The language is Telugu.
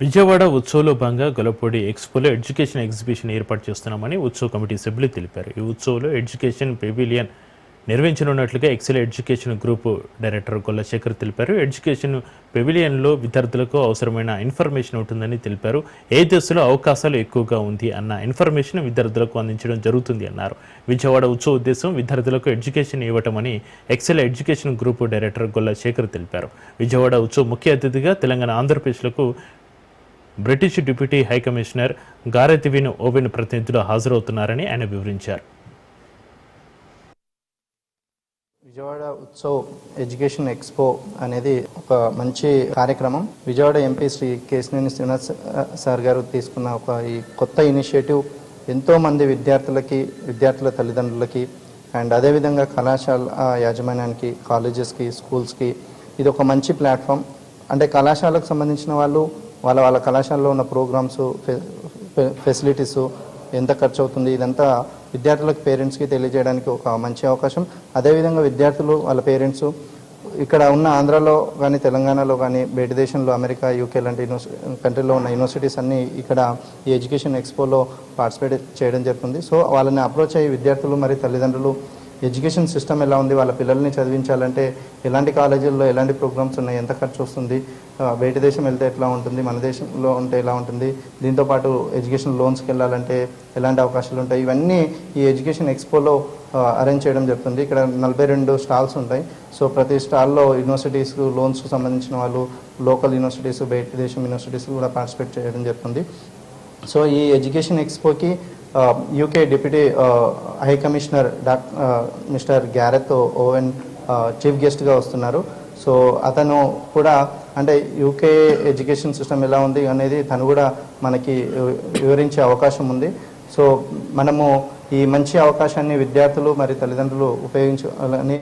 విజయవాడ ఉత్సవ్లో భాగంగా గొల్లపూడి ఎక్స్పోలో ఎడ్యుకేషన్ ఎగ్జిబిషన్ ఏర్పాటు చేస్తున్నామని ఉత్సవ్ కమిటీ సభ్యులు తెలిపారు. ఈ ఉత్సవ్లో ఎడ్యుకేషన్ పెవిలియన్ నిర్వహించనున్నట్లుగా Excel education group director Gollashekhar తెలిపారు. ఎడ్యుకేషన్ పెవిలియన్లో విద్యార్థులకు అవసరమైన ఇన్ఫర్మేషన్ ఉంటుందని తెలిపారు. ఏ దశలో అవకాశాలు ఎక్కువగా ఉంది అన్న ఇన్ఫర్మేషన్ విద్యార్థులకు అందించడం జరుగుతుంది అన్నారు. విజయవాడ ఉత్సవ్ ఉద్దేశం విద్యార్థులకు ఎడ్యుకేషన్ ఇవ్వటమని Excel education group director Gollashekhar తెలిపారు. విజయవాడ ఉత్సవ్ ముఖ్య అతిథిగా తెలంగాణ ఆంధ్రప్రదేశ్లకు British deputy high commissioner Gareth Wynn Owen ప్రతినిధులు హాజరవుతున్నారని ఆయన వివరించారు. విజయవాడ ఉత్సవ్ ఎడ్యుకేషన్ ఎక్స్పో అనేది ఒక మంచి కార్యక్రమం. విజయవాడ ఎంపీ శ్రీ కేశినేని శ్రీనివాస్ సార్ గారు తీసుకున్న ఒక ఈ కొత్త ఇనిషియేటివ్ ఎంతో మంది విద్యార్థుల తల్లిదండ్రులకి అండ్ అదేవిధంగా కళాశాల యాజమాన్యానికి, కాలేజెస్కి, స్కూల్స్కి ఇది ఒక మంచి ప్లాట్ఫామ్. అంటే కళాశాలకు సంబంధించిన వాళ్ళు వాళ్ళ కళాశాలలో ఉన్న ప్రోగ్రామ్స్, ఫెసిలిటీస్ ఎంత ఖర్చు అవుతుంది ఇదంతా విద్యార్థులకు, పేరెంట్స్కి తెలియజేయడానికి ఒక మంచి అవకాశం. అదేవిధంగా విద్యార్థులు వాళ్ళ పేరెంట్స్ ఇక్కడ ఉన్న ఆంధ్రాలో కానీ, తెలంగాణలో కానీ, బయట దేశంలో అమెరికా, యూకే లాంటి కంట్రీలో ఉన్న యూనివర్సిటీస్ అన్నీ ఇక్కడ ఈ ఎడ్యుకేషన్ ఎక్స్పోలో పార్టిసిపేట్ చేయడం జరుగుతుంది. సో వాళ్ళని అప్రోచ్ అయ్యి విద్యార్థులు మరి తల్లిదండ్రులు ఎడ్యుకేషన్ సిస్టమ్ ఎలా ఉంది, వాళ్ళ పిల్లల్ని చదివించాలంటే ఎలాంటి కాలేజీల్లో ఎలాంటి ప్రోగ్రామ్స్ ఉన్నాయి, ఎంత ఖర్చు వస్తుంది, బయట దేశం వెళ్తే ఎట్లా ఉంటుంది, మన దేశంలో ఉంటే ఎలా ఉంటుంది, దీంతోపాటు ఎడ్యుకేషన్ లోన్స్కి వెళ్ళాలంటే ఎలాంటి అవకాశాలు ఉంటాయి, ఇవన్నీ ఈ ఎడ్యుకేషన్ ఎక్స్పోలో అరేంజ్ చేయడం జరుగుతుంది. ఇక్కడ 42 స్టాల్స్ ఉంటాయి. సో ప్రతి స్టాల్లో యూనివర్సిటీస్, లోన్స్కు సంబంధించిన వాళ్ళు, లోకల్ యూనివర్సిటీస్, బయట దేశం యూనివర్సిటీస్ కూడా పార్టిసిపేట్ చేయడం జరుగుతుంది. సో ఈ ఎడ్యుకేషన్ ఎక్స్పోకి UK deputy high commissioner mister Gareth Owen chief గెస్ట్గా వస్తున్నారు. సో అతను కూడా అంటే యూకే ఎడ్యుకేషన్ సిస్టమ్ ఎలా ఉంది అనేది తను కూడా మనకి వివరించే అవకాశం ఉంది. సో మనము ఈ మంచి అవకాశాన్ని విద్యార్థులు మరి తల్లిదండ్రులు ఉపయోగించాలని